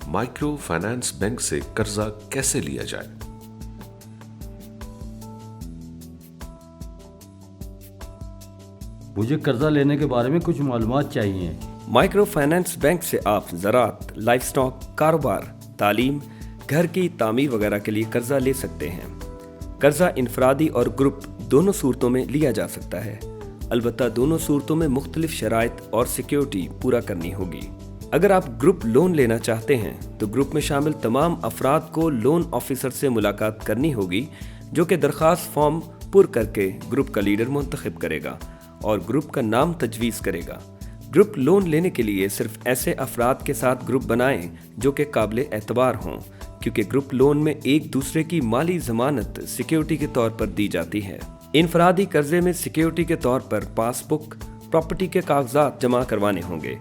Micro finance bank से कर्जा कैसे लिया जाए। मुझे कर्जा लेने के बारे में कुछ मालूमात चाहिए। माइक्रो फाइनेंस बैंक से आप ज़राअत, लाइफ स्टॉक, कारोबार, तालीम, घर की तामीर वगैरह के लिए कर्जा ले सकते हैं। कर्जा इनफरादी और ग्रुप दोनों सूरतों में लिया जा सकता है, अलबत्ता दोनों सूरतों में मुख्तलिफ शराइत और सिक्योरिटी पूरा करनी होगी। अगर आप ग्रुप लोन लेना चाहते हैं तो ग्रुप में शामिल तमाम अफराद को लोन ऑफिसर से मुलाकात करनी होगी, जो कि दरख्वास्त फॉर्म पुर करके ग्रुप का लीडर मुंतखब करेगा और ग्रुप का नाम तजवीज़ करेगा। ग्रुप लोन लेने के लिए सिर्फ ऐसे अफराद के साथ ग्रुप बनाएं जो कि काबिल एतबार हों, क्योंकि ग्रुप लोन में एक दूसरे की माली ज़मानत सिक्योरिटी के तौर पर दी जाती है। इनफरादी कर्जे में सिक्योरिटी के तौर पर पासबुक, प्रॉपर्टी के कागजात जमा करवाने होंगे।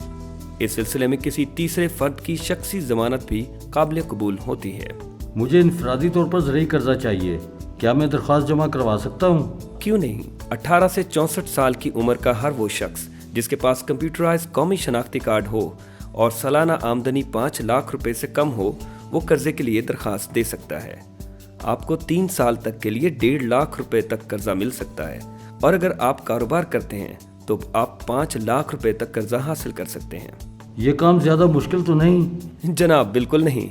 इस सिलसिले में किसी तीसरे फर्द की शख्सी ज़मानत भी काबिल कबूल होती है। मुझे इनफरादी तौर पर ज़रूरी कर्जा चाहिए, क्या मैं दरख्वास्त जमा करवा सकता हूँ? क्यों नहीं। 18 से 64 साल की उम्र का हर वो शख्स जिसके पास कंप्यूटराइज कौमी शनाख्ती कार्ड हो और सालाना आमदनी 5 लाख रुपए से कम हो, वो कर्जे के लिए दरख्वास्त दे सकता है। आपको 3 साल तक के लिए 1.5 लाख रुपए तक कर्जा मिल सकता है, और अगर आप कारोबार करते हैं तो आप 5 लाख रुपए तक कर्जा हासिल कर सकते हैं। ये काम ज़्यादा मुश्किल तो नहीं? जनाब, बिल्कुल नहीं।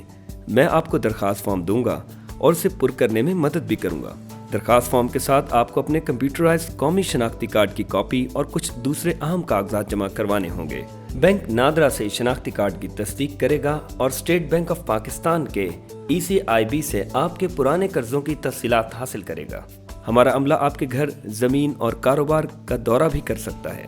मैं आपको दरख्वास्त फॉर्म दूंगा और उसे पुर करने में मदद भी करूंगा। दरख्वास्त फॉर्म के साथ आपको अपने कंप्यूटराइज्ड कौमी शनाख्ती कार्ड की कॉपी और कुछ दूसरे अहम कागजात जमा करवाने होंगे। बैंक नादरा से शनाख्ती कार्ड की तस्दीक करेगा और स्टेट बैंक ऑफ पाकिस्तान के ECIB से आपके पुराने कर्जों की तफसीलात हासिल करेगा। हमारा अमला आपके घर, ज़मीन और कारोबार का दौरा भी कर सकता है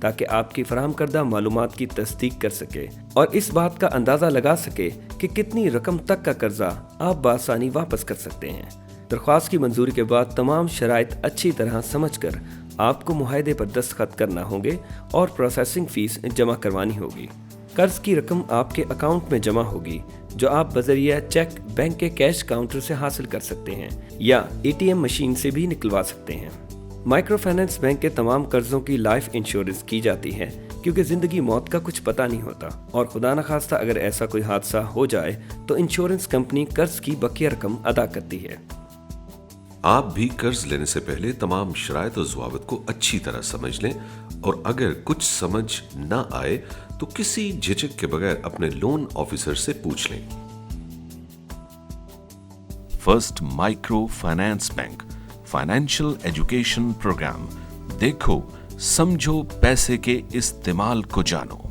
ताकि आपकी फराहम करदा मालूमात की तस्दीक कर सके और इस बात का अंदाज़ा लगा सके कि कितनी रकम तक का कर्जा आप बासानी वापस कर सकते हैं। दरख्वास्त की मंजूरी के बाद तमाम शराइत अच्छी तरह समझकर आपको मुआहदे पर दस्तखत करना होंगे और प्रोसेसिंग फीस जमा करवानी होगी। कर्ज की रकम आपके अकाउंट में जमा होगी, जो आप बजरिया चेक बैंक के कैश काउंटर से हासिल कर सकते हैं या ATM मशीन से भी निकलवा सकते हैं। माइक्रो फाइनेंस बैंक के तमाम कर्जों की लाइफ इंश्योरेंस की जाती है, क्योंकि जिंदगी मौत का कुछ पता नहीं होता और खुदा न खास्ता अगर ऐसा कोई हादसा हो जाए तो इंश्योरेंस कंपनी कर्ज की बकिया रकम अदा करती है। आप भी कर्ज लेने से पहले तमाम शराइत और ज़वाबित को अच्छी तरह समझ लें, और अगर कुछ समझ ना आए तो किसी झिझक के बगैर अपने लोन ऑफिसर से पूछ लें। First micro finance bank financial education programme. देखो, समझो, पैसे के इस्तेमाल को जानो।